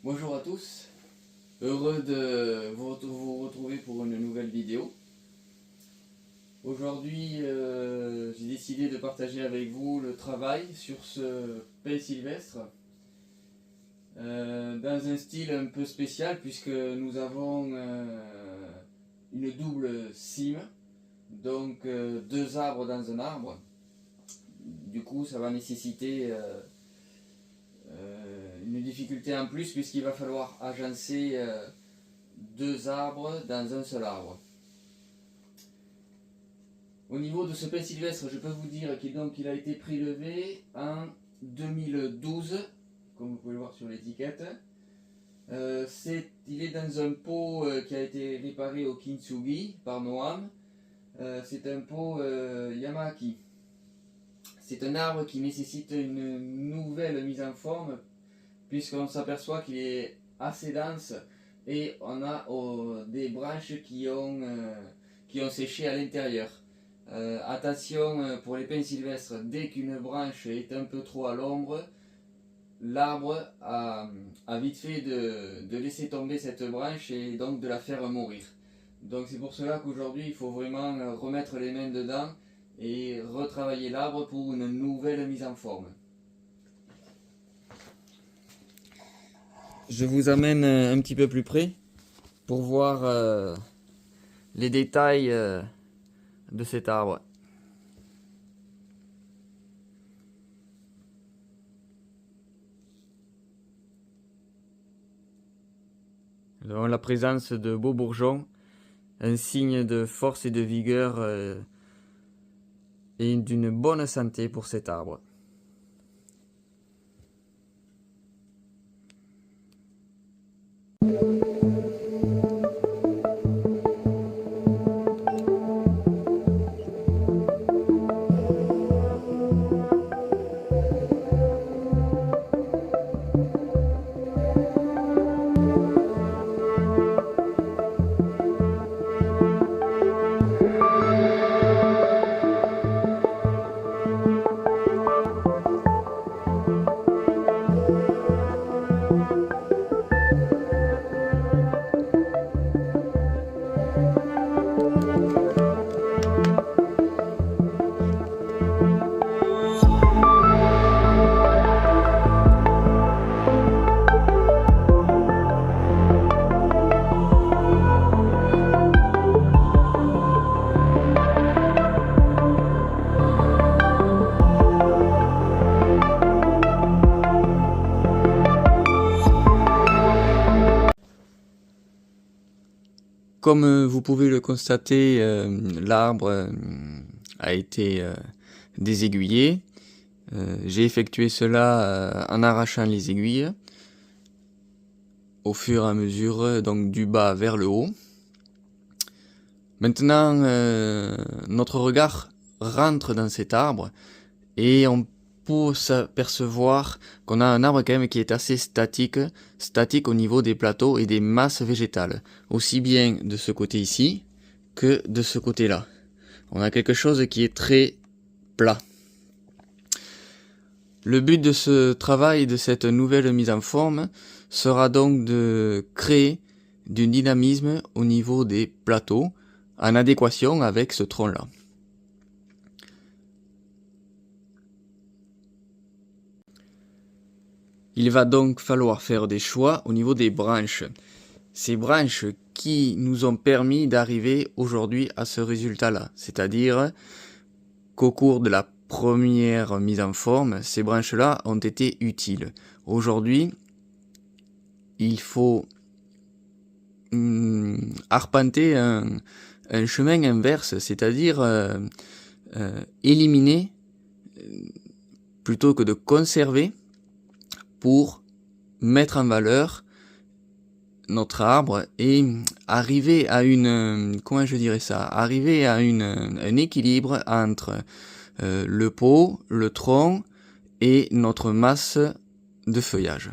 Bonjour à tous, heureux de vous retrouver pour une nouvelle vidéo. Aujourd'hui, j'ai décidé de partager avec vous le travail sur ce pin sylvestre dans un style un peu spécial puisque nous avons une double cime, donc deux arbres dans un arbre. Du coup, ça va nécessiter une difficulté en plus puisqu'il va falloir agencer deux arbres dans un seul arbre. Au niveau de ce pin sylvestre, je peux vous dire qu'il a été prélevé en 2012, comme vous pouvez le voir sur l'étiquette. Il est dans un pot qui a été réparé au Kintsugi par Noam. C'est un pot Yamaki. C'est un arbre qui nécessite une nouvelle mise en forme puisqu'on s'aperçoit qu'il est assez dense et on a des branches qui ont séché à l'intérieur. Attention pour les pins sylvestres, dès qu'une branche est un peu trop à l'ombre, l'arbre a vite fait de laisser tomber cette branche et donc de la faire mourir. Donc c'est pour cela qu'aujourd'hui il faut vraiment remettre les mains dedans et retravailler l'arbre pour une nouvelle mise en forme. Je vous amène un petit peu plus près pour voir les détails de cet arbre. Nous avons la présence de beaux bourgeons, un signe de force et de vigueur et d'une bonne santé pour cet arbre. Comme vous pouvez le constater, l'arbre a été désaiguillé. J'ai effectué cela en arrachant les aiguilles au fur et à mesure, donc du bas vers le haut. Maintenant, notre regard rentre dans cet arbre et on peut s'apercevoir qu'on a un arbre quand même qui est assez statique au niveau des plateaux et des masses végétales, aussi bien de ce côté ici que de ce côté-là. On a quelque chose qui est très plat. Le but de ce travail, de cette nouvelle mise en forme, sera donc de créer du dynamisme au niveau des plateaux, en adéquation avec ce tronc-là. Il va donc falloir faire des choix au niveau des branches. Ces branches qui nous ont permis d'arriver aujourd'hui à ce résultat-là. C'est-à-dire qu'au cours de la première mise en forme, ces branches-là ont été utiles. Aujourd'hui, il faut arpenter un chemin inverse, c'est-à-dire éliminer plutôt que de conserver pour mettre en valeur notre arbre et arriver à un équilibre entre le pot, le tronc et notre masse de feuillage.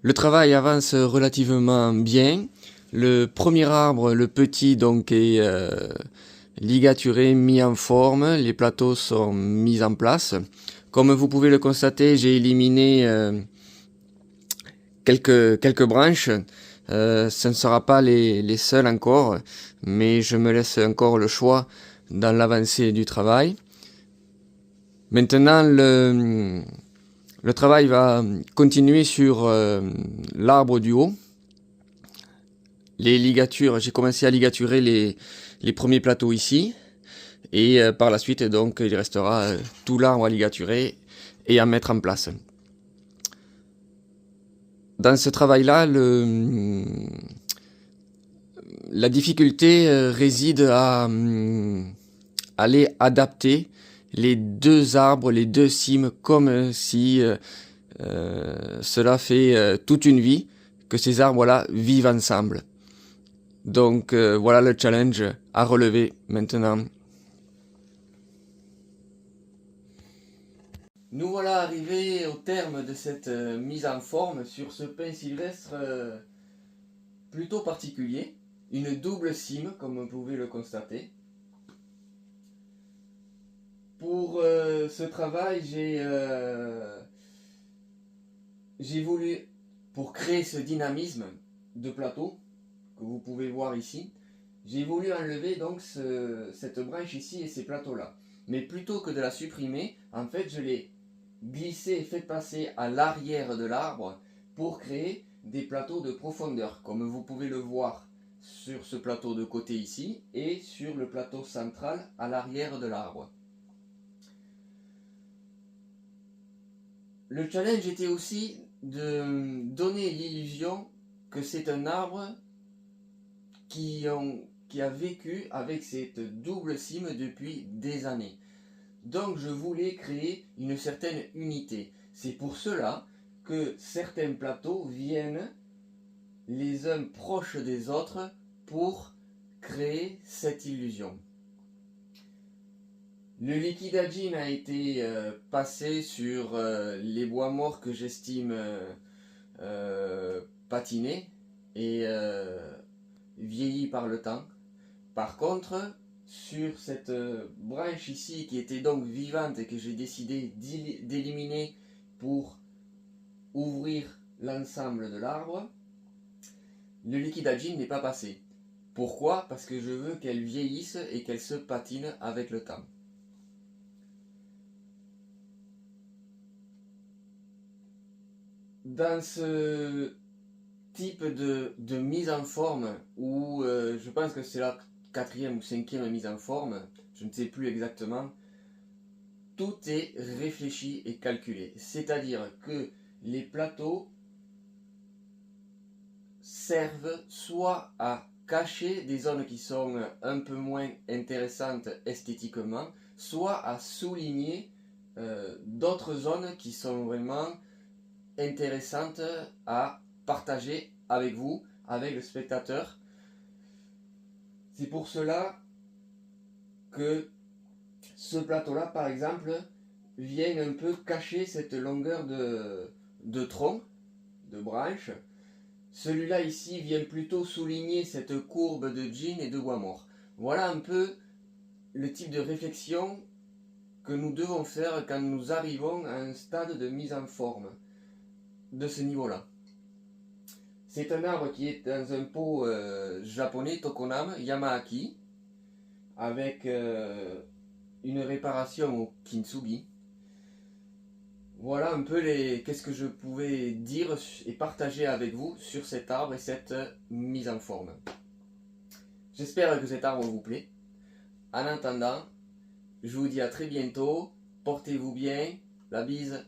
Le travail avance relativement bien. Le premier arbre, le petit, donc est ligaturé, mis en forme. Les plateaux sont mis en place. Comme vous pouvez le constater, j'ai éliminé quelques branches. Ce ne sera pas les seules encore, mais je me laisse encore le choix dans l'avancée du travail. Maintenant, le travail va continuer sur l'arbre du haut. Les ligatures, j'ai commencé à ligaturer les premiers plateaux ici. Et par la suite, donc, il restera tout l'arbre à ligaturer et à mettre en place. Dans ce travail-là, la difficulté réside à aller adapter les deux arbres, les deux cimes, comme si cela fait toute une vie que ces arbres-là vivent ensemble. Donc voilà le challenge à relever maintenant. Nous voilà arrivés au terme de cette mise en forme sur ce pin sylvestre plutôt particulier. Une double cime, comme vous pouvez le constater. Pour ce travail, j'ai voulu, pour créer ce dynamisme de plateau que vous pouvez voir ici, j'ai voulu enlever donc cette branche ici et ces plateaux-là. Mais plutôt que de la supprimer, en fait, je l'ai glissé et fait passer à l'arrière de l'arbre pour créer des plateaux de profondeur, comme vous pouvez le voir sur ce plateau de côté ici et sur le plateau central à l'arrière de l'arbre. Le challenge était aussi de donner l'illusion que c'est un arbre qui a vécu avec cette double cime depuis des années. Donc je voulais créer une certaine unité. C'est pour cela que certains plateaux viennent les uns proches des autres pour créer cette illusion. Le liquide agine a été passé sur les bois morts que j'estime patinés et vieillis par le temps. Par contre, sur cette branche ici qui était donc vivante et que j'ai décidé d'éliminer pour ouvrir l'ensemble de l'arbre, le liquide agine n'est pas passé. Pourquoi? Parce que je veux qu'elle vieillisse et qu'elle se patine avec le temps. Dans ce type de mise en forme où je pense que c'est la 4e ou 5e mise en forme, je ne sais plus exactement, tout est réfléchi et calculé. C'est-à-dire que les plateaux servent soit à cacher des zones qui sont un peu moins intéressantes esthétiquement, soit à souligner d'autres zones qui sont vraiment intéressantes à partager avec vous, avec le spectateur. C'est pour cela que ce plateau-là, par exemple, vient un peu cacher cette longueur de tronc, de branche. Celui-là ici vient plutôt souligner cette courbe de jean et de bois mort. Voilà un peu le type de réflexion que nous devons faire quand nous arrivons à un stade de mise en forme de ce niveau-là. C'est un arbre qui est dans un pot japonais, Tokonam, Yamahaki, avec une réparation au kintsugi. Voilà un peu qu'est-ce que je pouvais dire et partager avec vous sur cet arbre et cette mise en forme. J'espère que cet arbre vous plaît. En attendant, je vous dis à très bientôt. Portez-vous bien. La bise.